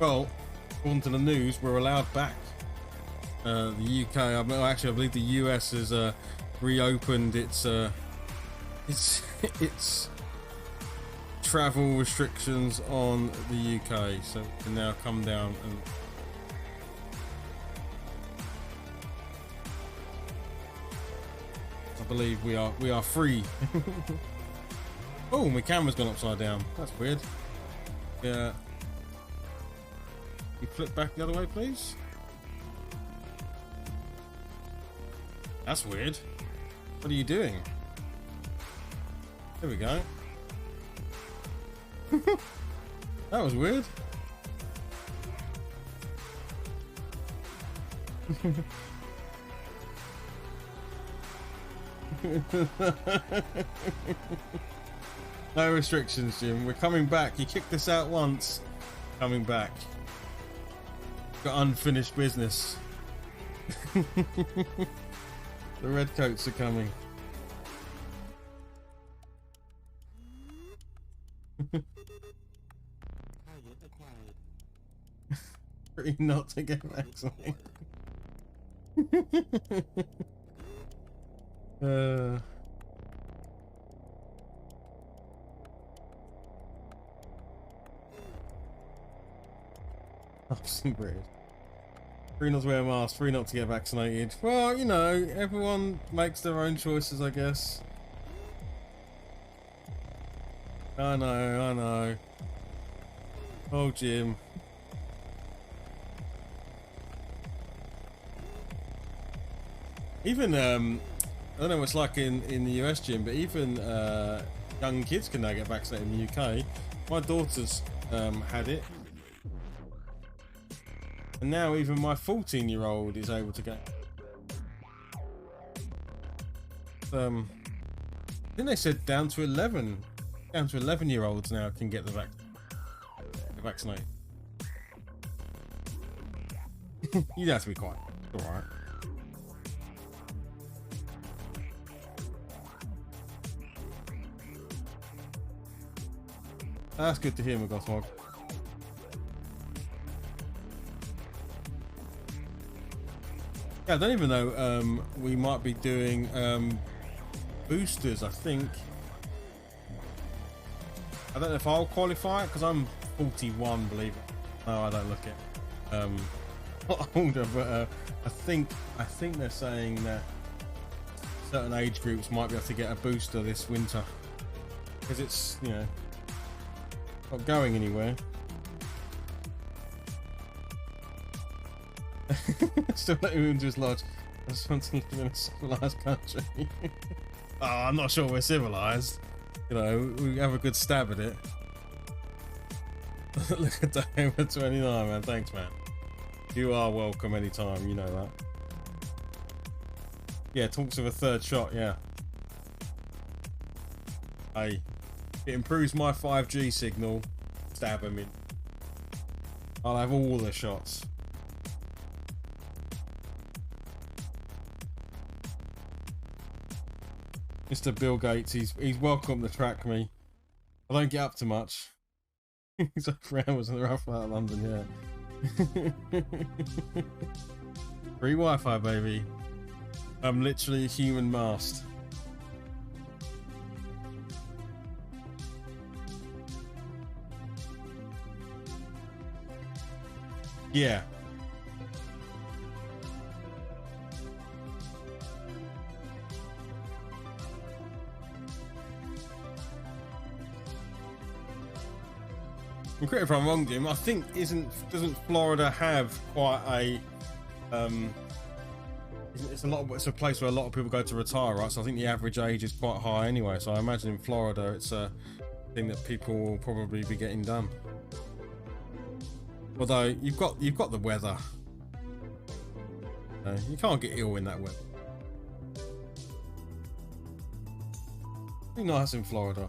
Well, according to the news, we're allowed back. The UK, I believe the US has reopened its travel restrictions on the UK, so we can now come down and I believe we are free. Oh, my camera's gone upside down. That's weird. Yeah. You flip back the other way, please. That's weird. What are you doing? There we go. That was weird. No restrictions, Jim. We're coming back. You kicked us out once. Coming back. Got unfinished business. The redcoats are coming. Pretty not to get vaccinated. Some bread. Free not to wear a mask, free not to get vaccinated. Well, you know, everyone makes their own choices, I guess. I know. Oh, Jim. Even, I don't know what it's like in the US, Jim, but even young kids can now get vaccinated in the UK. My daughter's had it. And now even my 14-year-old is able to get. I think they said down to 11-year-olds now can get the vaccinated. You'd have to be quiet. All right. That's good to hear, McGothmog. Yeah, I don't even know. We might be doing boosters, I think. I don't know if I'll qualify it because I'm 41, believe it. No, I don't look it. Not older, but I think they're saying that certain age groups might be able to get a booster this winter because it's, you know, not going anywhere. Still not even just lodge. I just want to live in a civilized country. Oh, I'm not sure we're civilized. You know, we have a good stab at it. Look at that, over 29, man. Thanks, man. You are welcome anytime, you know that. Yeah, talks of a third shot, yeah. Hey, it improves my 5G signal. Stab him in. I'll have all the shots. Mr. Bill Gates, he's welcome to track me. I don't get up to much. He's like 3 hours in the rough out of London, yeah. Free Wi-Fi, baby. I'm literally a human mast. Yeah. And correct if I'm wrong, Jim. I think doesn't Florida have quite a it's a place where a lot of people go to retire, right? So I think the average age is quite high anyway. So I imagine in Florida it's a thing that people will probably be getting done. Although you've got the weather. You can't get ill in that weather. Be nice in Florida.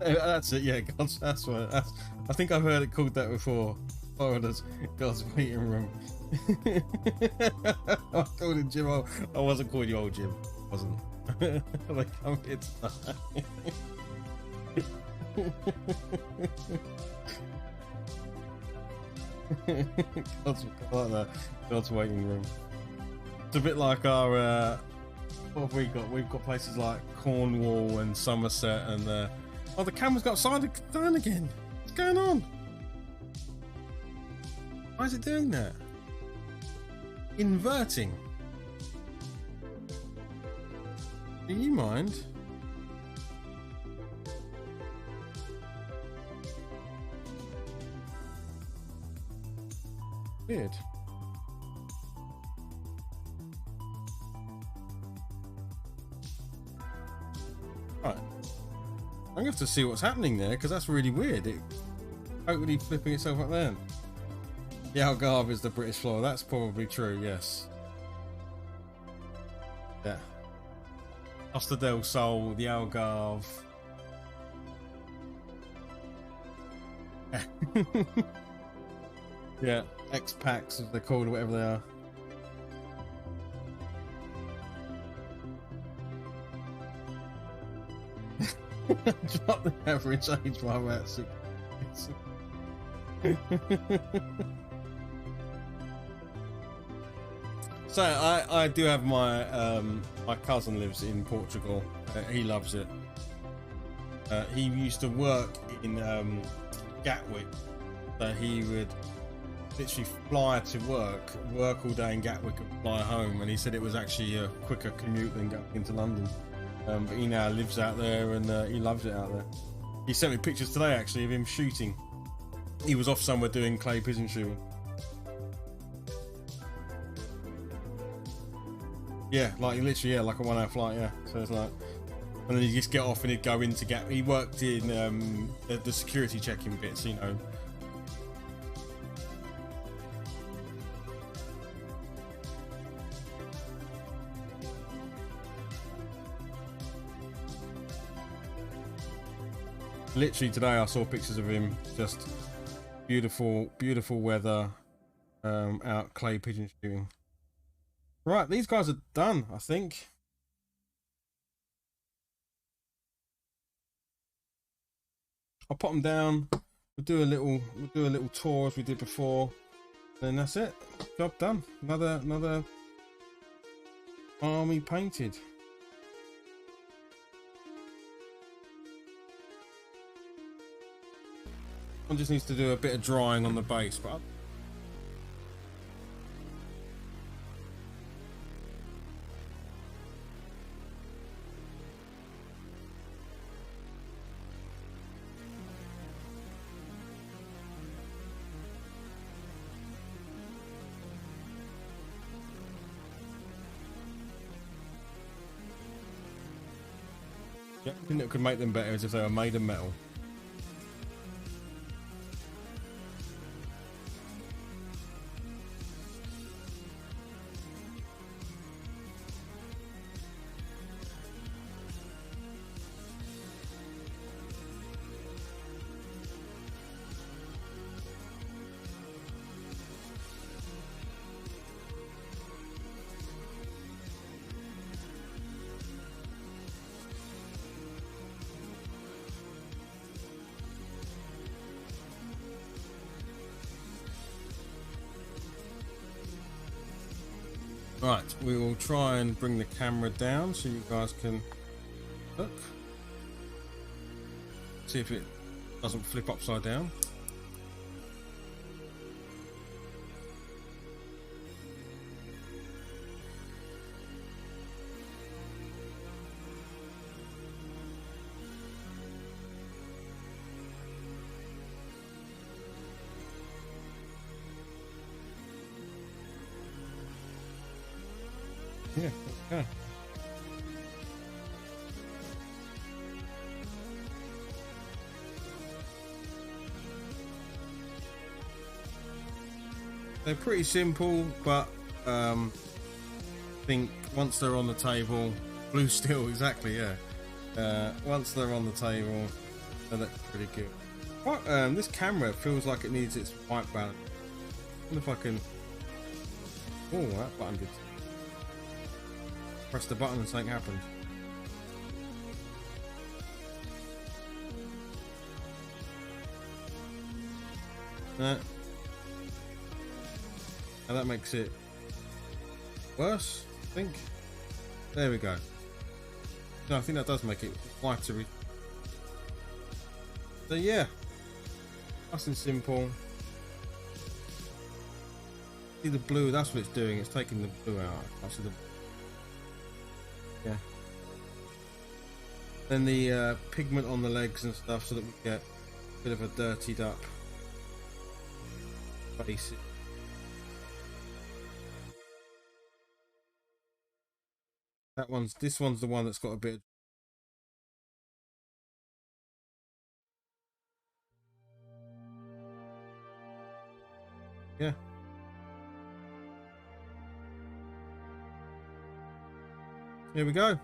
That's it, yeah. That's what. I think I've heard it called that before. Florida's God's waiting room. I called him Jim. I wasn't calling you old Jim. Wasn't. Like I'm here to die. God's waiting room. It's a bit like our. What have we got? We've got places like Cornwall and Somerset, and oh, the camera's got upside down again. What's going on? Why is it doing that? Do you mind? Weird. Right. I'm gonna have to see what's happening there because that's really weird. It totally flipping itself up then. The Algarve is the British floor. That's probably true. Yes. Yeah. Costa del Sol, the Algarve. Yeah, X-Packs as they're called, or whatever they are. Drop the average age by about 6. So I do have my my cousin lives in Portugal. He loves it. He used to work in Gatwick, so he would literally fly to work all day in Gatwick and fly home, and he said it was actually a quicker commute than going into London. But he now lives out there and he loves it out there. He sent me pictures today actually of him shooting. He was off somewhere doing clay pigeon shooting. Yeah, like literally, yeah, like a 1 hour flight, yeah. So it's like, and then you just get off and he'd go into Gatwick. He worked in the security checking bits, you know. Literally today I saw pictures of him, just beautiful weather, out clay pigeon shooting. Right, these guys are done, I think. I'll put them down. We'll do a little tour as we did before. Then that's it. Job done. Another army painted. One just needs to do a bit of drying on the base, but yeah, I think it could make them better is if they were made of metal. Right, we will try and bring the camera down so you guys can look. See if it doesn't flip upside down. Yeah, okay. They're pretty simple, but I think once they're on the table, blue steel, exactly, yeah. Once they're on the table, they look pretty good. But, this camera feels like it needs its white balance. I wonder if I can. Oh, that button did. Press the button and something happened. And that makes it worse, I think. There we go. No, I think that does make it whiter. So yeah, nice and simple. See the blue, that's what it's doing, it's taking the blue out. I see the, yeah. then the pigment on the legs and stuff, so that we get a bit of a dirtied up face. This one's the one that's got a bit. Yeah. Here we go.